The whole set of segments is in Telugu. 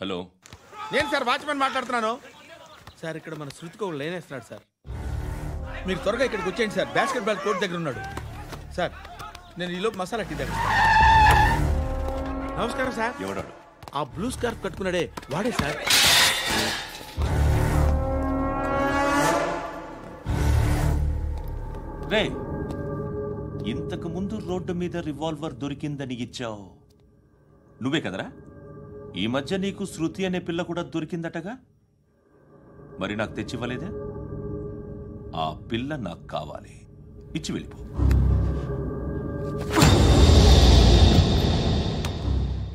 హలో, నేను సార్ వాచ్మెన్ మాట్లాడుతున్నాను. సార్ ఇక్కడ మన శృతికో లేనేస్తున్నాడు సార్. మీరు త్వరగా ఇక్కడికి వచ్చేయండి సార్. బాస్కెట్ బాల్ కోర్ట్ దగ్గర ఉన్నాడు సార్. నేను ఈలోపు మసాలా టీ దగ్గర. నమస్కారం సార్. ఎవడాడు? ఆ బ్లూ స్కార్ఫ్ కట్టుకున్నాడే వాడే సార్. రే, ఇంతకు ముందు రోడ్డు మీద రివాల్వర్ దొరికిందని ఇచ్చావు నువ్వే కదరా? ఈ మధ్య నీకు శృతి అనే పిల్ల కూడా దొరికిందటగా, మరి నాకు తెచ్చివ్వలేదే? ఆ పిల్ల నాకు కావాలి, ఇచ్చి వెళ్ళిపో.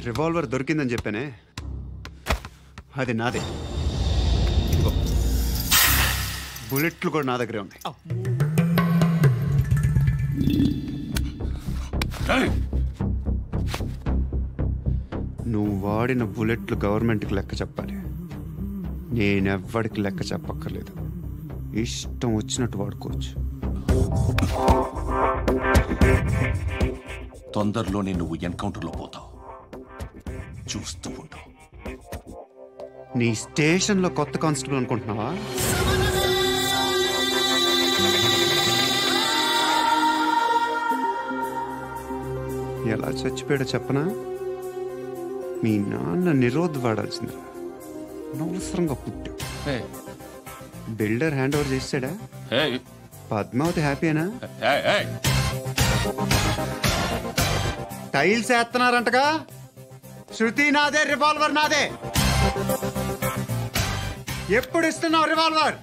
రివాల్వర్ దొరికిందని చెప్పానే, అది నాదే. బుల్లెట్లు కూడా నా దగ్గరే ఉన్నాయి. నువ్వు వాడిన బుల్లెట్లు గవర్నమెంట్కి లెక్క చెప్పాలి. నేనెవ్వడికి లెక్క చెప్పక్కర్లేదు. ఇష్టం వచ్చినట్టు వాడుకోవచ్చు. తొందరలోనే నువ్వు ఎన్కౌంటర్లో పోతావు, చూస్తూ ఉంటావు. నీ స్టేషన్లో కొత్త కానిస్టేబుల్ అనుకుంటున్నావా? ఎలా చచ్చిపోయాడో చెప్పనా? మీ నాన్న నిరోధ్ వాడాల్సిందిరా, అనవసరంగా పుట్టావు. బిల్డర్ హ్యాండ్ ఓవర్ చేసాడా? పద్మావతి హ్యాపీనా? టైల్స్ వేస్తున్నారంటగా. శృతి నాదే, రివాల్వర్ నాదే. ఎప్పుడు ఇస్తున్నావు రివాల్వర్?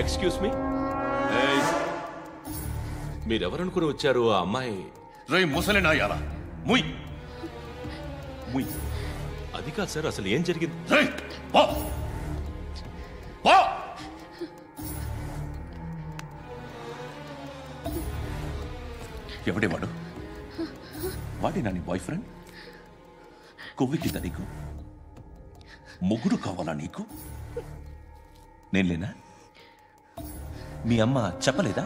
ఎక్స్క్యూజ్ మీ, మీరెవరనుకుని వచ్చారు? ఆ అమ్మాయి రే ముసలి నాయాల, ముయ్ ముయ్. అది కాదు సార్, అసలు ఏం జరిగింది? ఎవడేవాడు? వాడేనా నీ బాయ్ ఫ్రెండ్? కొవ్వికిందా నీకు? మొగుడు కావాలా నీకు? నేను లేనా? మీ అమ్మ చెప్పలేదా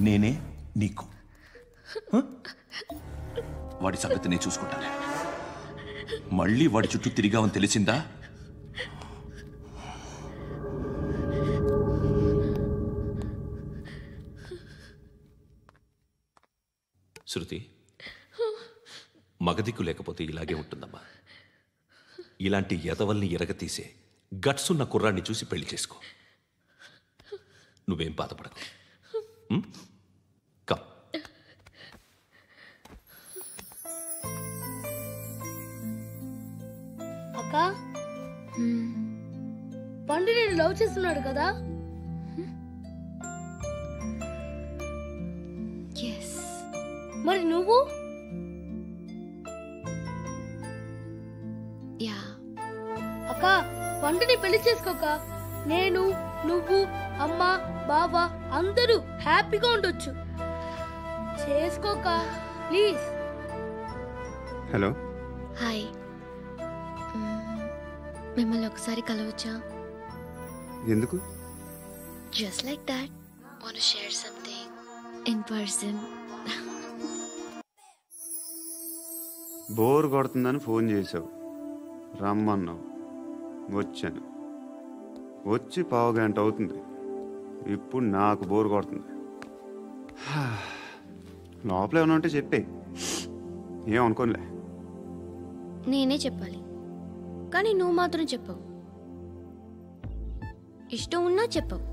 నేనే నీకు? వాడి సంగతి నేను చూసుకుంటానే. మళ్ళీ వాడి చుట్టూ తిరిగావని తెలిసిందా? శృతి, మగదిక్కు లేకపోతే ఇలాగే ఉంటుందమ్మా. ఇలాంటి ఎదవల్ని ఎరగతీసే గట్స్ ఉన్న కుర్రాన్ని చూసి పెళ్లి చేసుకో. నువ్వేం బాధపడకు. కమ్. అక్క, పండు నేను లవ్ చేస్తున్నాడు కదా? మరి నువ్వు? అక్క, పండుని పెళ్లి చేసుకోక నేను, నువ్వు, అమ్మ, బావ అందరూ హ్యాపీగా ఉండొచ్చు. చేసుకోక ప్లీజ్. Hello, hi. మిమ్మల్ని ఒకసారి కలవచ్చా? ఎందుకు? Just like that. Want to share something in person. Bore కొడుతుందని ఫోన్ చేసావు, రమ్మన్నావు, వచ్చాను. వచ్చి పావుగంట అవుతుంది. ఇప్పుడు నాకు బోర్ కొడుతుంది. లోపల ఏమైనా ఉంటే చెప్పే, ఏమనుకోనిలే. నేనే చెప్పాలి, కానీ నువ్వు మాత్రం చెప్పవు. ఇష్టం ఉన్నా చెప్పవు.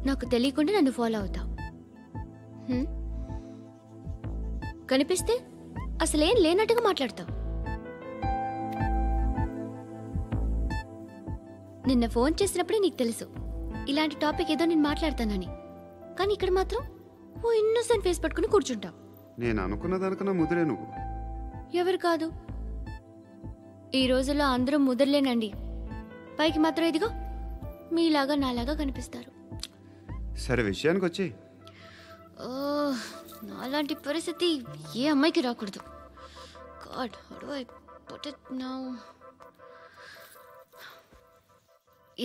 నాకు తెలియకుండా నన్ను ఫాలో అవుతావు. కనిపిస్తే అసలేం లేనట్టుగా మాట్లాడతావు. నిన్న ఫోన్ చేసినప్పుడే నీకు తెలుసు ఇలాంటి టాపిక్ ఏదో నేను మాట్లాడతానని. కానీ ఇక్కడ మాత్రం ఓ ఇన్నోసెంట్ ఫేస్ పట్టుకుని కూర్చుంటావు. నేను అనుకున్న దానికన్నా ముదిరే నువ్వు. ఎవరు కాదు, ఈ రోజుల్లో అందరూ ముదరలేనండి. పైకి మాత్రం ఇదిగో మీలాగా నాలాగా కనిపిస్తారు. సరే, విషయానికి వచ్చి నాలాంటి పరిస్థితి ఏ అమ్మాయికి రాకూడదు. God, how do I put it now?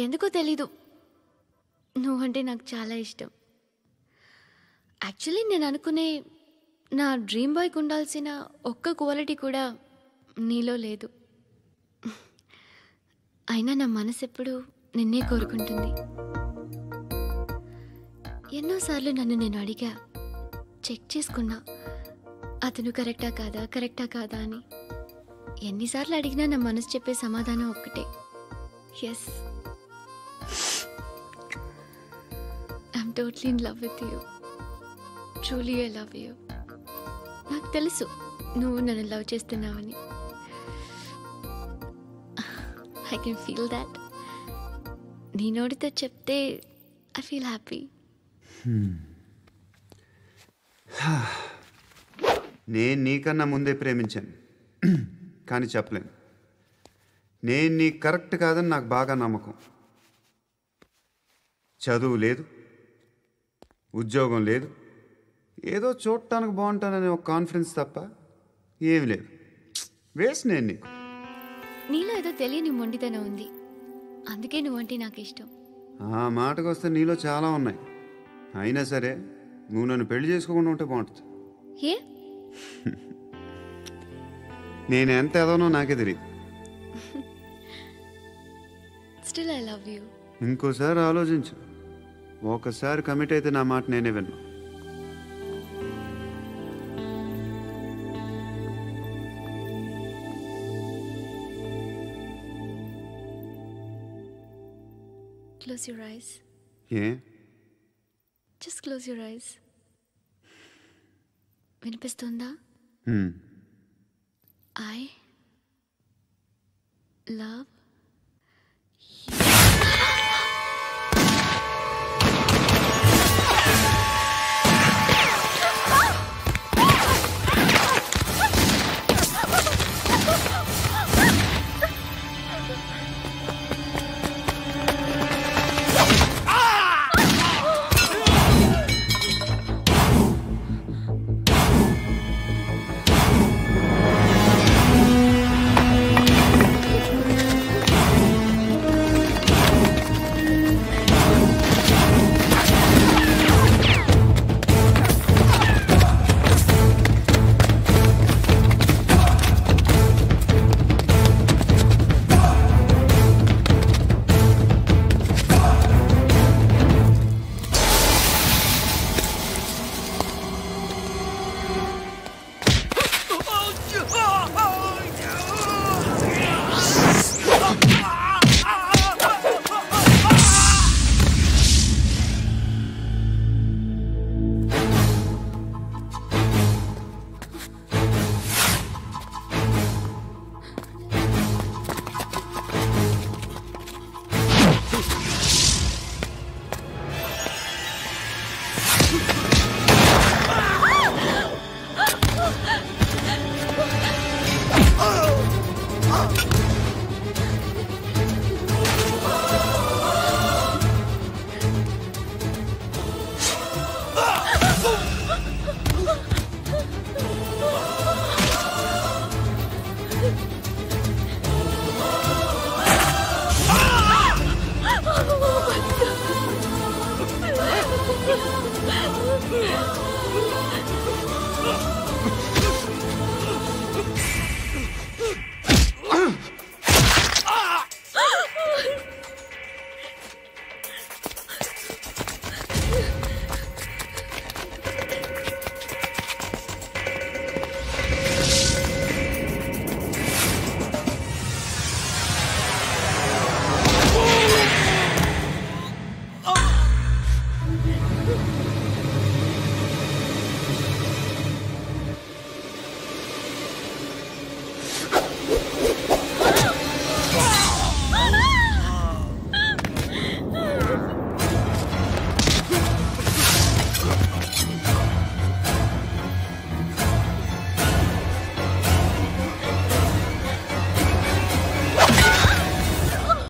ఎందుకో తెలీదు, నువ్వంటే నాకు చాలా ఇష్టం. యాక్చువల్లీ నేను అనుకునే నా డ్రీమ్ బాయ్కి ఉండాల్సిన ఒక్క క్వాలిటీ కూడా నీలో లేదు. అయినా నా మనసు ఎప్పుడు నిన్నే కోరుకుంటుంది. ఎన్నోసార్లు నన్ను నేను అడిగా, చెక్ చేసుకున్నా అతను కరెక్టా కాదా అని. ఎన్నిసార్లు అడిగినా నా మనసు చెప్పే సమాధానం ఒక్కటే, yes, I'm totally in love with you. Truly I love you. నాకు తెలుసు నువ్వు నన్ను లవ్ చేస్తున్నావని. I can feel that. నీ నోటితో చెప్తే ఐ ఫీల్ హ్యాపీ. నేను నీకన్నా ముందే ప్రేమించాను, కానీ చెప్పలేను. నేను నీకు కరెక్ట్ కాదని నాకు బాగా నమ్మకం. చదువు లేదు, ఉద్యోగం లేదు, ఏదో చూడటానికి బాగుంటాననే ఒక కాన్ఫిడెన్స్ తప్ప ఏమి లేదు. వేస్ట్ నేను నీకు. నీలో ఏదో తెలియని మొండితనం ఉంది, అందుకే నువ్వంటే నాకు ఇష్టం. ఆ మాటకు వస్తే నీలో చాలా ఉన్నాయి. అయినా సరే నువ్వు నన్ను పెళ్లి చేసుకోకుండా ఉంటే బాగుంటుంది. ఏ? నేను ఎంత ఎదవనో నాకే తెలియదు. Still I love you. ఇంకోసారి ఆలోచించు. ఒకసారి కమిట్ అయితే నా మాట నేనే విన్నా. Close your eyes. A? Just close your eyes. వినిపిస్తుందా? I love you.